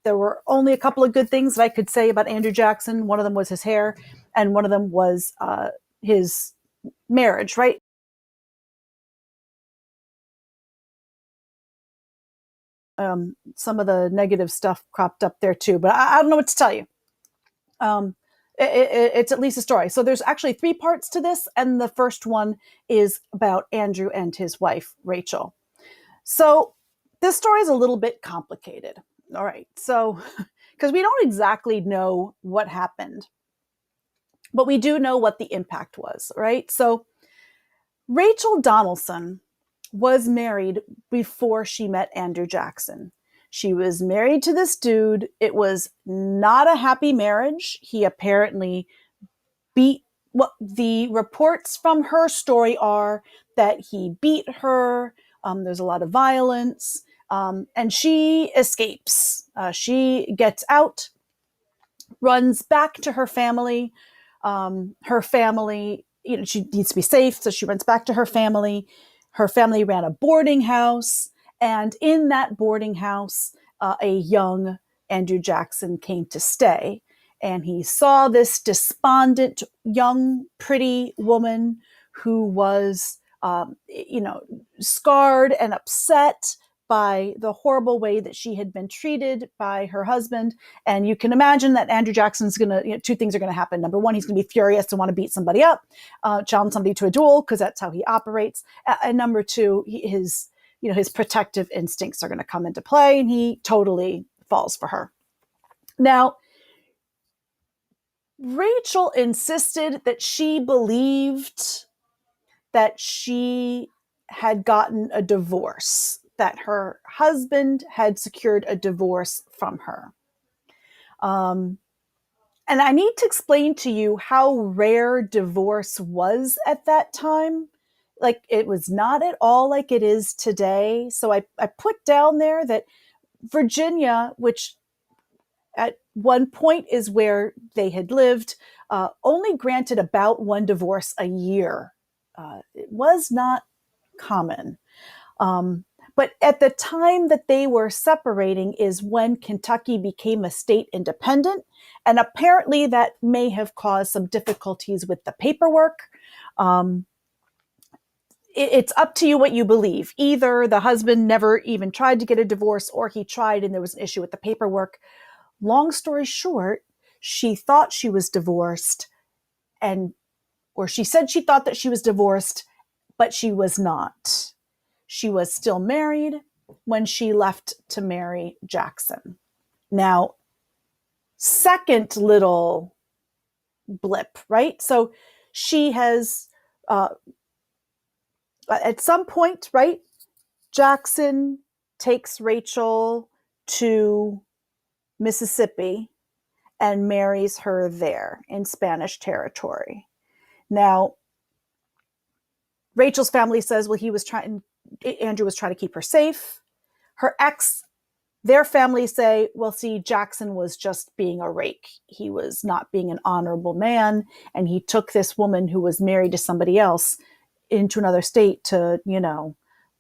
There were only a couple of good things that I could say about Andrew Jackson. One of them was his hair, and one of them was his marriage, right? Some of the negative stuff cropped up there too, but I don't know what to tell you. Um, it's at least a story. So there's actually three parts to this, and the first one is about Andrew and his wife, Rachel. So this story is a little bit complicated. All right. So, because we don't exactly know what happened, but we do know what the impact was, right? So, Rachel Donaldson was married before she met Andrew Jackson. She was married to this dude. It was not a happy marriage. He apparently beat what the reports from her story are that he beat her. There's a lot of violence, and she escapes. She gets out, runs back to her family. Her family, she needs to be safe, so she runs back to her family. Her family ran a boarding house, and in that boarding house, a young Andrew Jackson came to stay. And he saw this despondent, young, pretty woman who was, scarred and upset by the horrible way that she had been treated by her husband. And you can imagine that Andrew Jackson's going to, two things are going to happen. Number one, he's going to be furious and want to beat somebody up, challenge somebody to a duel, because that's how he operates. And number two, his protective instincts are going to come into play, and he totally falls for her. Now, Rachel insisted that she believed that she had gotten a divorce, that her husband had secured a divorce from her. And I need to explain to you how rare divorce was at that time. Like, it was not at all like it is today. So I put down there that Virginia, which at one point is where they had lived, only granted about one divorce a year. It was not common. But at the time that they were separating is when Kentucky became a state independent. And apparently that may have caused some difficulties with the paperwork. It's up to you what you believe. Either the husband never even tried to get a divorce, or he tried and there was an issue with the paperwork. Long story short, she thought she was divorced, or she said she thought that she was divorced, but she was not. She was still married when she left to marry Jackson. Now, second little blip, right? So she has, at some point, right, Jackson takes Rachel to Mississippi and marries her there in Spanish territory. Now, Rachel's family says, well, Andrew was trying to keep her safe. Her ex, their family say, well, see, Jackson was just being a rake. He was not being an honorable man. And he took this woman who was married to somebody else into another state to,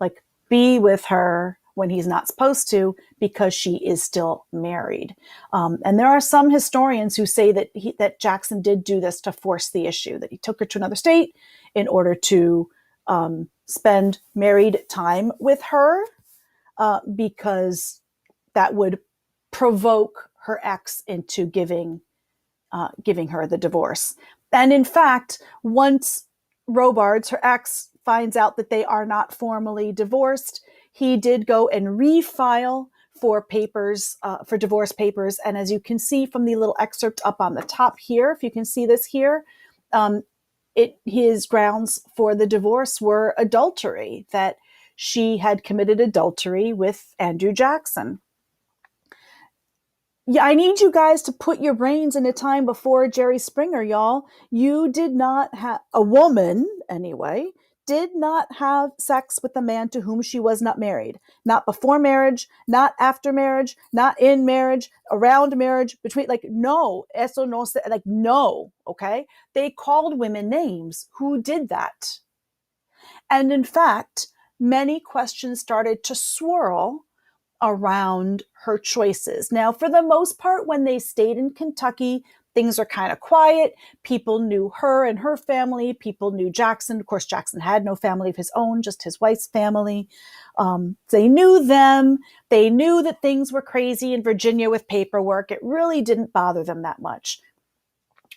like, be with her when he's not supposed to, because she is still married. And there are some historians who say that Jackson did do this to force the issue, that he took her to another state in order to spend married time with her, because that would provoke her ex into giving her the divorce. And in fact, once Robards, her ex, finds out that they are not formally divorced, he did go and refile for papers, for divorce papers. And as you can see from the little excerpt up on the top here, if you can see this here, his grounds for the divorce were adultery, that she had committed adultery with Andrew Jackson. Yeah, I need you guys to put your brains in a time before Jerry Springer, y'all. You did not have, a woman anyway, did not have sex with a man to whom she was not married. Not before marriage, not after marriage, not in marriage, around marriage, between, like, no, eso no, like, no, okay? They called women names who did that. And in fact, many questions started to swirl around her choices. Now, for the most part, when they stayed in Kentucky, things are kind of quiet. People knew her and her family. People knew Jackson. Of course, Jackson had no family of his own, just his wife's family. They knew them. They knew that things were crazy in Virginia with paperwork. It really didn't bother them that much.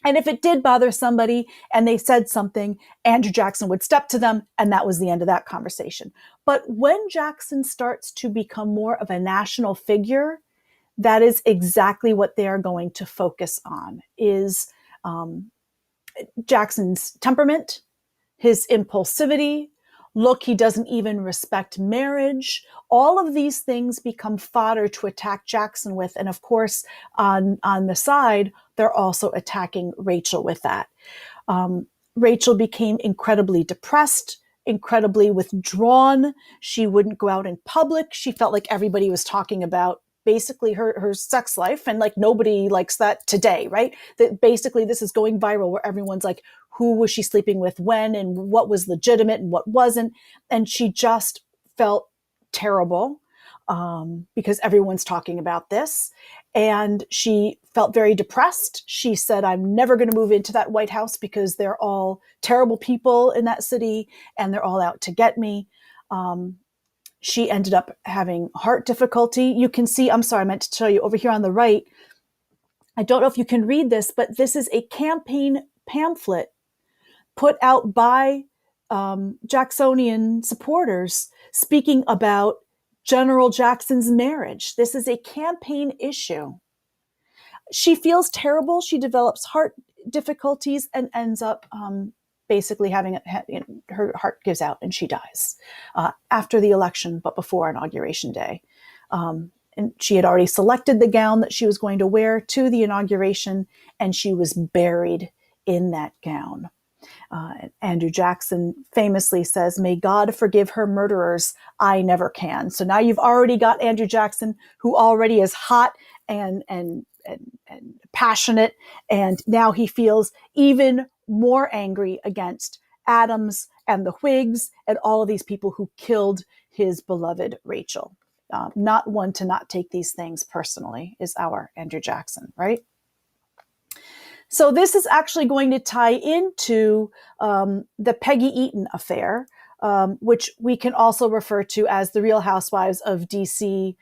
And if it did bother somebody and they said something, Andrew Jackson would step to them, and that was the end of that conversation. But when Jackson starts to become more of a national figure, that is exactly what they are going to focus on, is Jackson's temperament, his impulsivity. Look, he doesn't even respect marriage. All of these things become fodder to attack Jackson with. And of course, on the side, they're also attacking Rachel with that. Rachel became incredibly depressed, incredibly withdrawn. She wouldn't go out in public. She felt like everybody was talking about basically her sex life, and like nobody likes that today, right? That basically this is going viral where everyone's like, who was she sleeping with when, and what was legitimate and what wasn't. And she just felt terrible because everyone's talking about this. And she felt very depressed. She said, I'm never going to move into that White House because they're all terrible people in that city and they're all out to get me. She ended up having heart difficulty. You can see, I'm sorry, I meant to tell you over here on the right, I don't know if you can read this, but this is a campaign pamphlet put out by Jacksonian supporters speaking about General Jackson's marriage. This is a campaign issue. She feels terrible. She develops heart difficulties and ends up basically having her heart gives out and she dies after the election, but before Inauguration Day. And she had already selected the gown that she was going to wear to the inauguration, and she was buried in that gown. Andrew Jackson famously says, "May God forgive her murderers. I never can." So now you've already got Andrew Jackson, who already is hot and passionate, and now he feels even more angry against Adams and the Whigs and all of these people who killed his beloved Rachel. Not one to not take these things personally is our Andrew Jackson, right? So this is actually going to tie into the Peggy Eaton affair, which we can also refer to as the Real Housewives of DC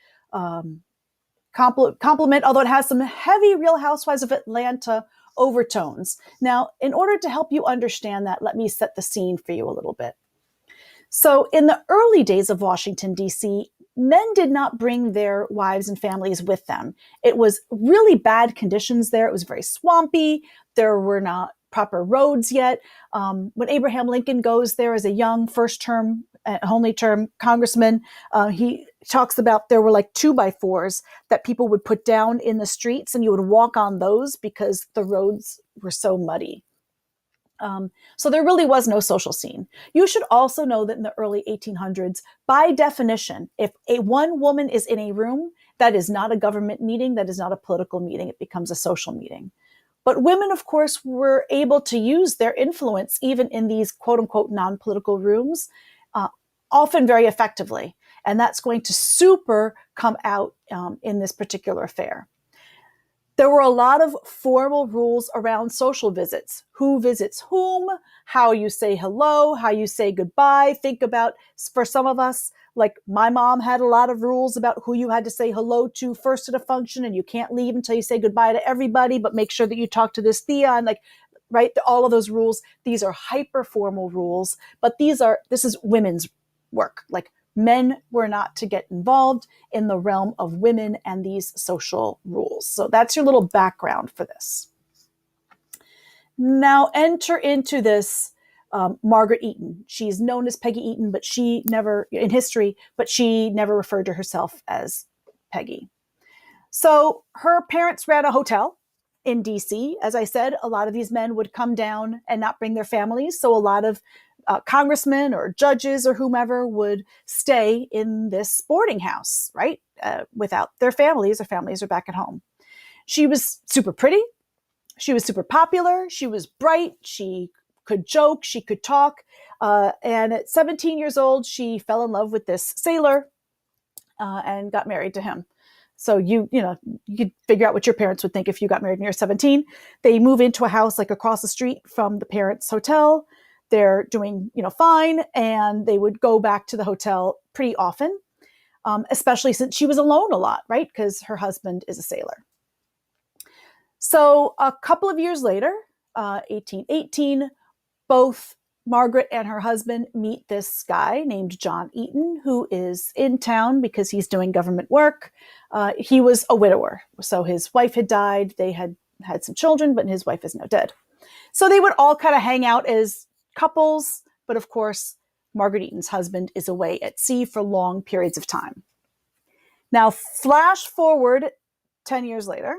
complement, although it has some heavy Real Housewives of Atlanta overtones. Now, in order to help you understand that, let me set the scene for you a little bit. So in the early days of Washington, D.C., men did not bring their wives and families with them. It was really bad conditions there. It was very swampy. There were not proper roads yet. When Abraham Lincoln goes there as a young first-term, only-term congressman, he talks about there were like 2x4s that people would put down in the streets, and you would walk on those because the roads were so muddy. So there really was no social scene. You should also know that in the early 1800s, by definition, if one woman is in a room, that is not a government meeting, that is not a political meeting, it becomes a social meeting. But women, of course, were able to use their influence even in these quote-unquote non-political rooms, often very effectively. And that's going to super come out in this particular affair. There were a lot of formal rules around social visits. Who visits whom, how you say hello, how you say goodbye. Think about, for some of us, like my mom had a lot of rules about who you had to say hello to first at a function, and you can't leave until you say goodbye to everybody, but make sure that you talk to this Thea, and like, right, all of those rules. These are hyper formal rules, but this is women's work. Like, men were not to get involved in the realm of women and these social rules. So that's your little background for this. Now enter into this Margaret Eaton. She's known as Peggy Eaton, but she never, in history, but she never referred to herself as Peggy. So her parents ran a hotel in DC. As I said, a lot of these men would come down and not bring their families. So a lot of congressmen or judges or whomever would stay in this boarding house, right? Without their families. Their families are back at home. She was super pretty. She was super popular. She was bright. She could joke. She could talk. And at 17 years old, she fell in love with this sailor. and got married to him. So you could figure out what your parents would think if you got married when you're 17. They move into a house like across the street from the parents' hotel. They're doing, fine. And they would go back to the hotel pretty often, especially since she was alone a lot, right? Because her husband is a sailor. So a couple of years later, 1818, both Margaret and her husband meet this guy named John Eaton, who is in town because he's doing government work. He was a widower. So his wife had died. They had had some children, but his wife is now dead. So they would all kind of hang out as couples. But of course, Margaret Eaton's husband is away at sea for long periods of time. Now, flash forward 10 years later,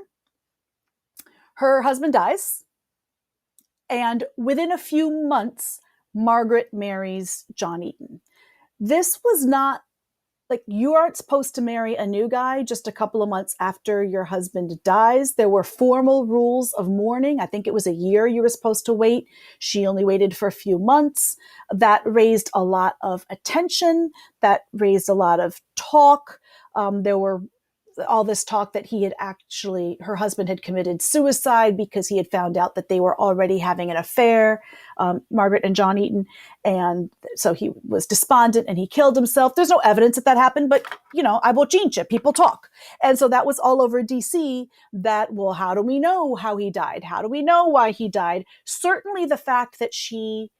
her husband dies. And within a few months, Margaret marries John Eaton. This was not like, you aren't supposed to marry a new guy just a couple of months after your husband dies. There were formal rules of mourning. I think it was a year you were supposed to wait. She only waited for a few months. That raised a lot of attention. That raised a lot of talk. There were all this talk that her husband had committed suicide because he had found out that they were already having an affair, Margaret and John Eaton. And so he was despondent and he killed himself. There's no evidence that happened, but I will change it. People talk. And so that was all over DC that, well, how do we know how he died? How do we know why he died? Certainly the fact that she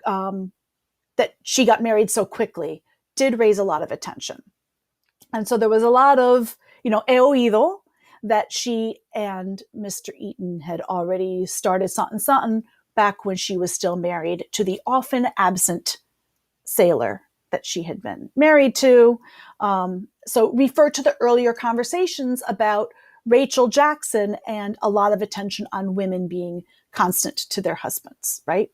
got married so quickly did raise a lot of attention. And so there was a lot of, he oído that she and Mr. Eaton had already started something back when she was still married to the often absent sailor that she had been married to. So refer to the earlier conversations about Rachel Jackson and a lot of attention on women being constant to their husbands, right?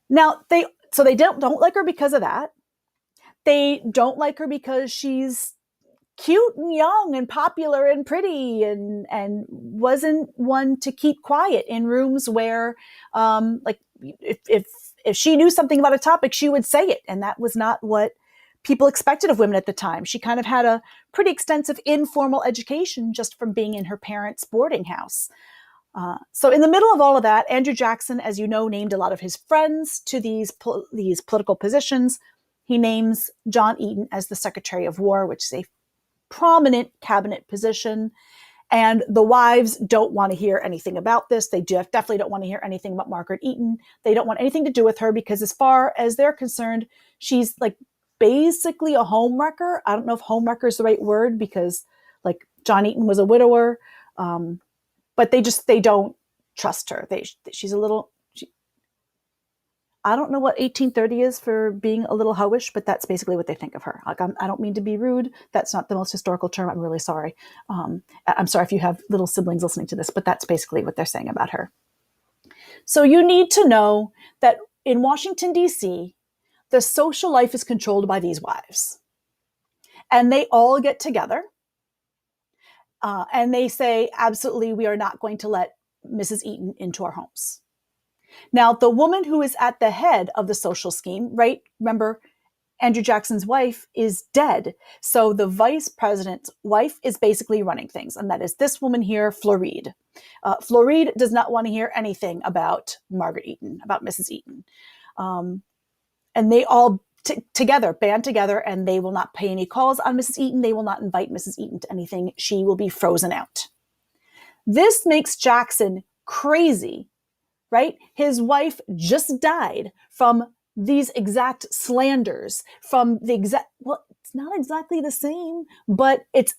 Now, they don't like her because of that. They don't like her because she's cute and young and popular and pretty and wasn't one to keep quiet in rooms where, if she knew something about a topic, she would say it. And that was not what people expected of women at the time. She kind of had a pretty extensive informal education just from being in her parents' boarding house. So in the middle of all of that, Andrew Jackson, as you know, named a lot of his friends to these political positions. He names John Eaton as the Secretary of War, which is a prominent cabinet position. And the wives don't want to hear anything about this. They definitely don't want to hear anything about Margaret Eaton. They don't want anything to do with her because as far as they're concerned, she's like basically a homewrecker. I don't know if homewrecker is the right word because like John Eaton was a widower. But they don't trust her. She's a little, I don't know what 1830 is for being a little hoish, but that's basically what they think of her. Like, I don't mean to be rude. That's not the most historical term. I'm really sorry. I'm sorry if you have little siblings listening to this, but that's basically what they're saying about her. So you need to know that in Washington, D.C., the social life is controlled by these wives. And they all get together and they say, absolutely, we are not going to let Mrs. Eaton into our homes. Now, the woman who is at the head of the social scheme, right? Remember, Andrew Jackson's wife is dead. So the vice president's wife is basically running things. And that is this woman here, Floride. Floride does not want to hear anything about Margaret Eaton, about Mrs. Eaton. And they all band together, and they will not pay any calls on Mrs. Eaton. They will not invite Mrs. Eaton to anything. She will be frozen out. This makes Jackson crazy. Right? His wife just died from these exact slanders, from the exact, well, it's not exactly the same, but it's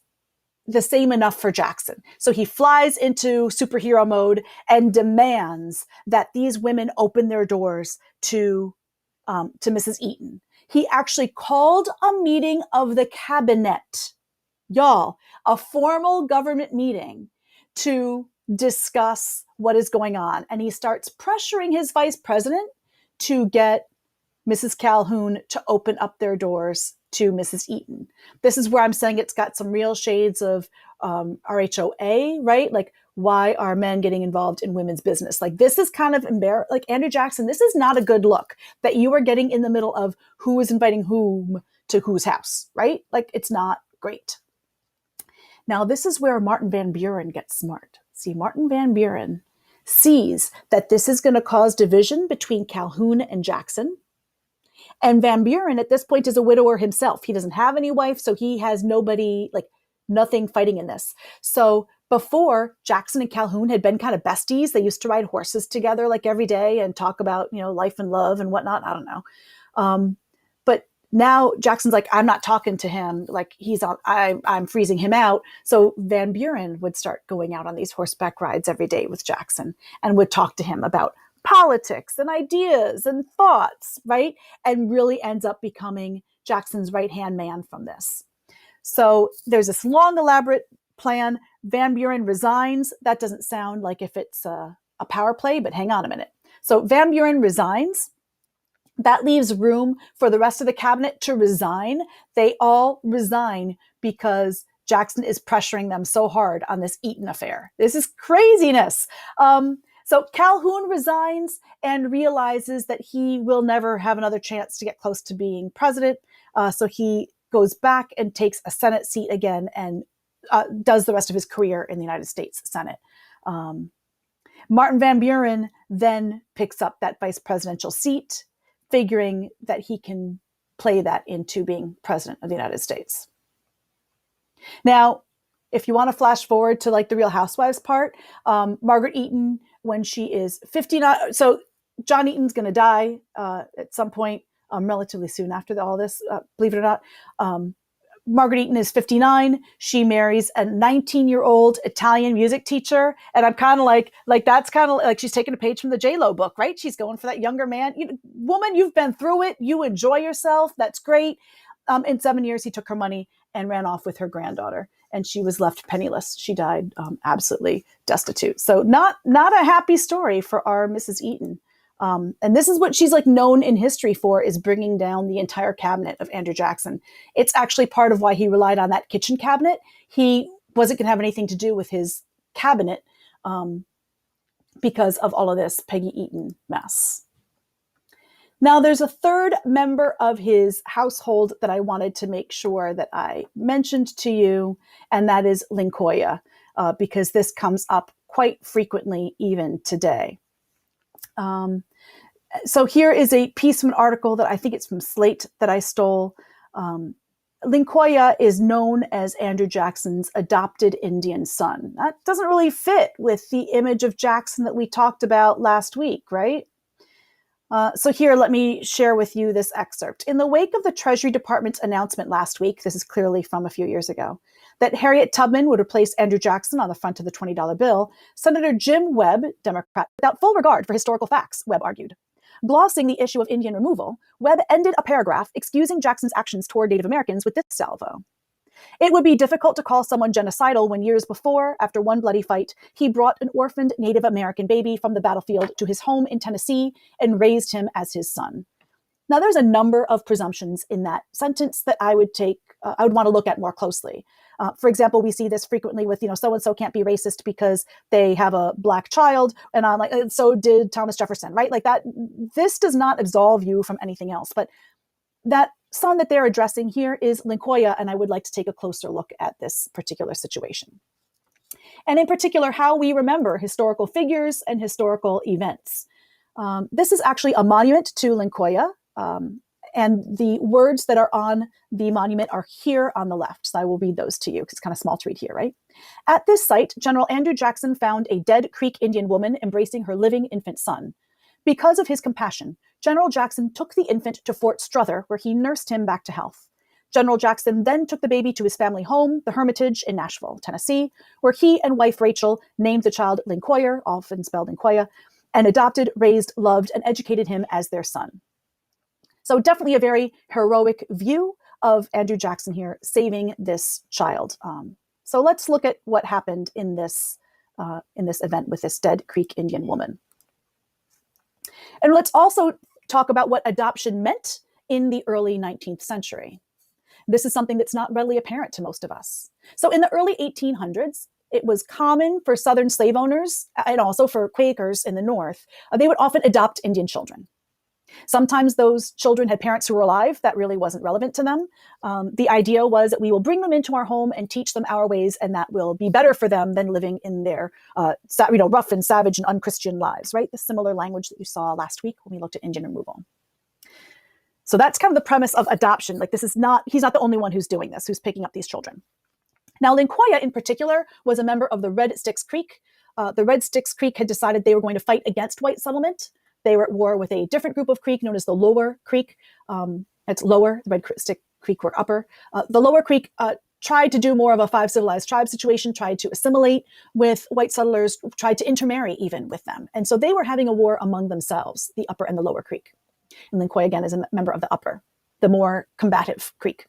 the same enough for Jackson. So he flies into superhero mode and demands that these women open their doors to Mrs. Eaton. He actually called a meeting of the cabinet, y'all, a formal government meeting to discuss what is going on. And he starts pressuring his vice president to get Mrs. Calhoun to open up their doors to Mrs. Eaton. This is where I'm saying it's got some real shades of RHOA, right? Like, why are men getting involved in women's business? Like, this is kind of embarrassing. Like, Andrew Jackson, this is not a good look that you are getting in the middle of who is inviting whom to whose house, right? Like, it's not great. Now, this is where Martin Van Buren gets smart. See, Martin Van Buren sees that this is going to cause division between Calhoun and Jackson. And Van Buren at this point is a widower himself. He doesn't have any wife, so he has nobody, like nothing fighting in this. So before, Jackson and Calhoun had been kind of besties. They used to ride horses together like every day and talk about, life and love and whatnot. I don't know. But now Jackson's like, I'm not talking to him. Like I'm freezing him out. So Van Buren would start going out on these horseback rides every day with Jackson and would talk to him about politics and ideas and thoughts, right? And really ends up becoming Jackson's right-hand man from this. So there's this long, elaborate plan. Van Buren resigns. That doesn't sound like if it's a power play, but hang on a minute. So Van Buren resigns. That leaves room for the rest of the cabinet to resign. They all resign because Jackson is pressuring them so hard on this Eaton affair. This is craziness. So Calhoun resigns and realizes that he will never have another chance to get close to being president. So he goes back and takes a Senate seat again and does the rest of his career in the United States Senate. Martin Van Buren then picks up that vice presidential seat, figuring that he can play that into being president of the United States. Now, if you want to flash forward to like the Real Housewives part, Margaret Eaton, when she is 59, so John Eaton's going to die at some point relatively soon after all this, believe it or not. Margaret Eaton is 59. She marries a 19-year-old Italian music teacher. And I'm kind of like that's kind of like she's taking a page from the J-Lo book, right? She's going for that younger man. Woman, you've been through it. You enjoy yourself. That's great. In 7 years, he took her money and ran off with her granddaughter. And she was left penniless. She died absolutely destitute. So not a happy story for our Mrs. Eaton. And this is what she's like known in history for, is bringing down the entire cabinet of Andrew Jackson. It's actually part of why he relied on that kitchen cabinet. He wasn't going to have anything to do with his cabinet because of all of this Peggy Eaton mess. Now, there's a third member of his household that I wanted to make sure that I mentioned to you, and that is Lincoya, because this comes up quite frequently even today. So here is a piece from an article that I think it's from Slate that I stole. Lincoya is known as Andrew Jackson's adopted Indian son. That doesn't really fit with the image of Jackson that we talked about last week, right? So here, let me share with you this excerpt. In the wake of the Treasury Department's announcement last week, this is clearly from a few years ago, that Harriet Tubman would replace Andrew Jackson on the front of the $20 bill, Senator Jim Webb, Democrat, without full regard for historical facts, Webb argued. Glossing the issue of Indian removal, Webb ended a paragraph excusing Jackson's actions toward Native Americans with this salvo. It would be difficult to call someone genocidal when years before, after one bloody fight, he brought an orphaned Native American baby from the battlefield to his home in Tennessee and raised him as his son. Now, there's a number of presumptions in that sentence that I would want to look at more closely. For example, we see this frequently with, so-and-so can't be racist because they have a black child. And I'm like, so did Thomas Jefferson, right? Like that, this does not absolve you from anything else. But that son that they're addressing here is Lincoya, and I would like to take a closer look at this particular situation. And in particular, how we remember historical figures and historical events. This is actually a monument to Lincoya, and the words that are on the monument are here on the left. So I will read those to you because it's kind of small to read here, right? At this site, General Andrew Jackson found a dead Creek Indian woman embracing her living infant son. Because of his compassion, General Jackson took the infant to Fort Strother, where he nursed him back to health. General Jackson then took the baby to his family home, the Hermitage in Nashville, Tennessee, where he and wife Rachel named the child Lincoya, often spelled Lincoya, and adopted, raised, loved, and educated him as their son. So definitely a very heroic view of Andrew Jackson here saving this child. So let's look at what happened in this event with this dead Creek Indian woman. And let's also talk about what adoption meant in the early 19th century. This is something that's not readily apparent to most of us. So in the early 1800s, it was common for Southern slave owners and also for Quakers in the North. They would often adopt Indian children. Sometimes those children had parents who were alive. That really wasn't relevant to them. The idea was that we will bring them into our home and teach them our ways, and that will be better for them than living in their rough and savage and unchristian lives, right? The similar language that you saw last week when we looked at Indian removal. So that's kind of the premise of adoption. Like, he's not the only one who's doing this, who's picking up these children. Now, Linquoya in particular was a member of the Red Sticks Creek. The Red Sticks Creek had decided they were going to fight against white settlement. They were at war with a different group of Creek known as the Lower Creek. It's lower, the Red Stick Creek were upper. The Lower Creek tried to do more of a five civilized tribes situation, tried to assimilate with white settlers, tried to intermarry even with them. And so they were having a war among themselves, the Upper and the Lower Creek. And Linquoya, again, is a member of the Upper, the more combative Creek.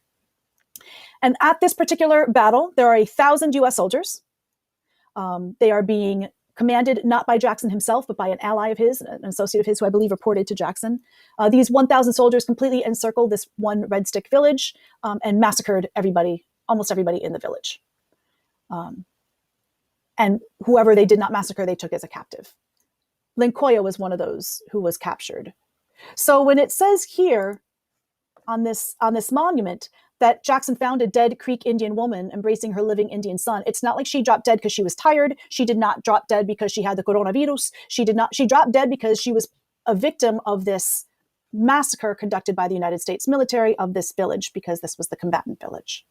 And at this particular battle, there are 1,000 U.S. soldiers. They are being commanded not by Jackson himself, but by an ally of his, an associate of his, who I believe reported to Jackson. These 1,000 soldiers completely encircled this one Red Stick village and massacred almost everybody in the village. And whoever they did not massacre, they took as a captive. Linquoya was one of those who was captured. So when it says here on this monument that Jackson found a dead Creek Indian woman embracing her living Indian son, it's not like she dropped dead because she was tired. She did not drop dead because she had the coronavirus. She dropped dead because she was a victim of this massacre conducted by the United States military of this village, because this was the combatant village.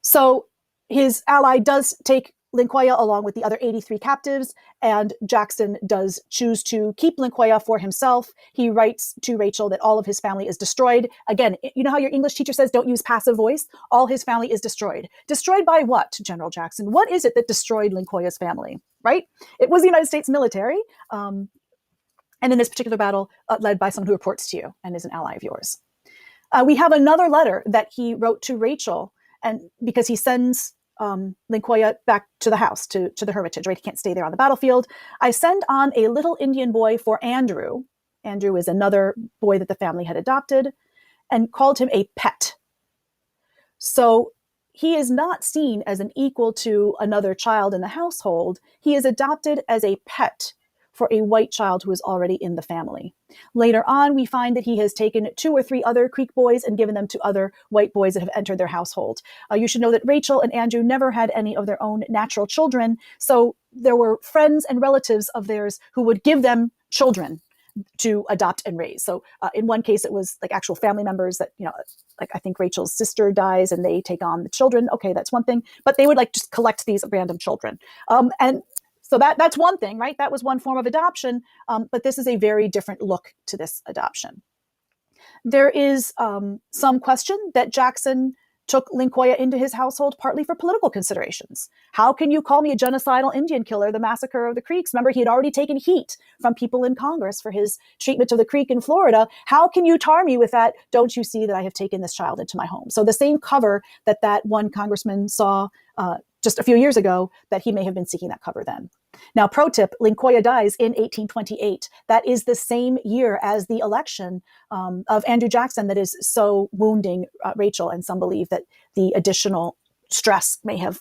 So his ally does take Linquoya along with the other 83 captives, and Jackson does choose to keep Linquoya for himself. He writes to Rachel that all of his family is destroyed. Again, you know how your English teacher says don't use passive voice? All his family is destroyed. Destroyed by what, General Jackson? What is it that destroyed Linquoya's family, right? It was the United States military, and in this particular battle, led by someone who reports to you and is an ally of yours. We have another letter that he wrote to Rachel, and because he sends Linquoya back to the house, to the Hermitage, right? He can't stay there on the battlefield. I send on a little Indian boy for Andrew. Andrew is another boy that the family had adopted, and called him a pet. So he is not seen as an equal to another child in the household. He is adopted as a pet for a white child who is already in the family. Later on, we find that he has taken 2 or 3 other Creek boys and given them to other white boys that have entered their household. You should know that Rachel and Andrew never had any of their own natural children, so there were friends and relatives of theirs who would give them children to adopt and raise. So in one case, it was like actual family members that, like I think Rachel's sister dies and they take on the children. Okay, that's one thing. But they would like just collect these random children. And so that's one thing, right? That was one form of adoption, but this is a very different look to this adoption. There is some question that Jackson took Linquoya into his household partly for political considerations. How can you call me a genocidal Indian killer, the massacre of the Creeks? Remember, he had already taken heat from people in Congress for his treatment of the Creek in Florida. How can you tar me with that? Don't you see that I have taken this child into my home? So the same cover that one congressman saw just a few years ago, that he may have been seeking that cover then. Now, pro tip, Linquoya dies in 1828. That is the same year as the election of Andrew Jackson that is so wounding Rachel, and some believe that the additional stress may have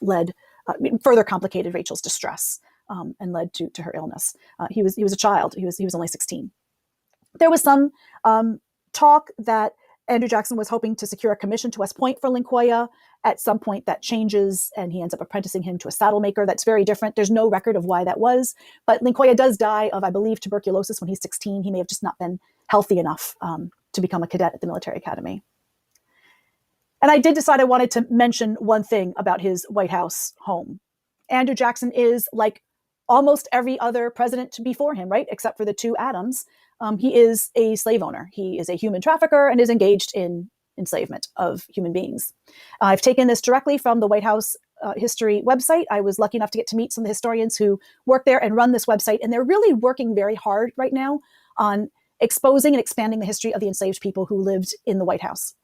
further complicated Rachel's distress and led to her illness. He was a child. He was only 16. There was some talk that Andrew Jackson was hoping to secure a commission to West Point for Linquoya. At some point that changes and he ends up apprenticing him to a saddle maker. That's very different. There's no record of why that was, but Linquoya does die of, I believe, tuberculosis when he's 16. He may have just not been healthy enough to become a cadet at the military academy. And I did decide I wanted to mention one thing about his White House home. Andrew Jackson is like almost every other president before him, right? Except for the 2 Adams. He is a slave owner. He is a human trafficker and is engaged in enslavement of human beings. I've taken this directly from the White House history website. I was lucky enough to get to meet some of the historians who work there and run this website, and they're really working very hard right now on exposing and expanding the history of the enslaved people who lived in the White House.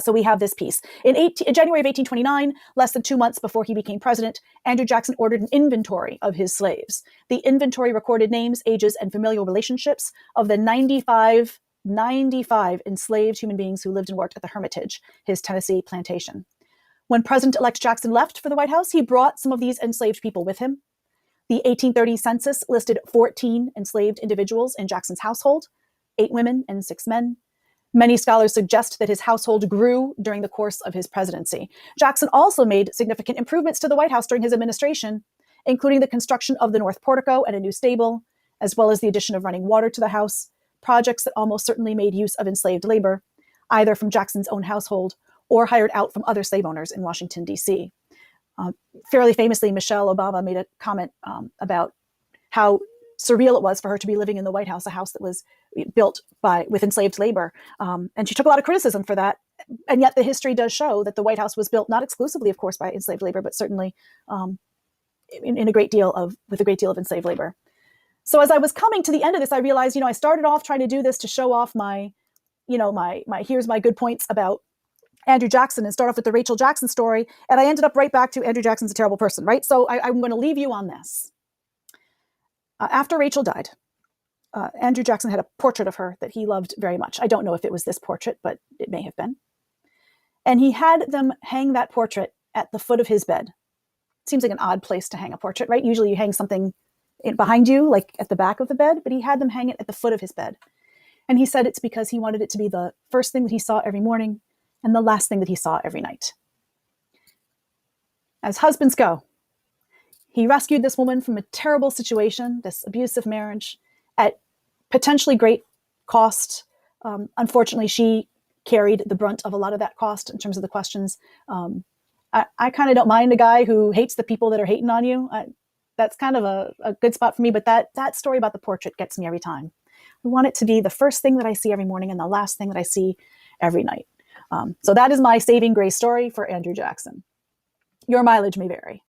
So we have this piece. In January of 1829, less than 2 months before he became president, Andrew Jackson ordered an inventory of his slaves. The inventory recorded names, ages, and familial relationships of the 95 enslaved human beings who lived and worked at the Hermitage, his Tennessee plantation. When President-elect Jackson left for the White House, he brought some of these enslaved people with him. The 1830 census listed 14 enslaved individuals in Jackson's household, 8 women and 6 men. Many scholars suggest that his household grew during the course of his presidency. Jackson also made significant improvements to the White House during his administration, including the construction of the North Portico and a new stable, as well as the addition of running water to the house, projects that almost certainly made use of enslaved labor, either from Jackson's own household or hired out from other slave owners in Washington, D.C. Fairly famously, Michelle Obama made a comment about how surreal it was for her to be living in the White House, a house that was built with enslaved labor. And she took a lot of criticism for that. And yet the history does show that the White House was built not exclusively, of course, by enslaved labor, but certainly with a great deal of enslaved labor. So as I was coming to the end of this, I realized, I started off trying to do this to show off my here's my good points about Andrew Jackson and start off with the Rachel Jackson story. And I ended up right back to Andrew Jackson's a terrible person, right? So I'm going to leave you on this. After Rachel died, Andrew Jackson had a portrait of her that he loved very much. I don't know if it was this portrait, but it may have been. And he had them hang that portrait at the foot of his bed. Seems like an odd place to hang a portrait, right? Usually you hang something behind you, like at the back of the bed, but he had them hang it at the foot of his bed. And he said it's because he wanted it to be the first thing that he saw every morning and the last thing that he saw every night. As husbands go, he rescued this woman from a terrible situation, this abusive marriage, at potentially great cost. Unfortunately, she carried the brunt of a lot of that cost in terms of the questions. I kind of don't mind a guy who hates the people that are hating on you. That's kind of a good spot for me, but that story about the portrait gets me every time. I want it to be the first thing that I see every morning and the last thing that I see every night. So that is my saving grace story for Andrew Jackson. Your mileage may vary.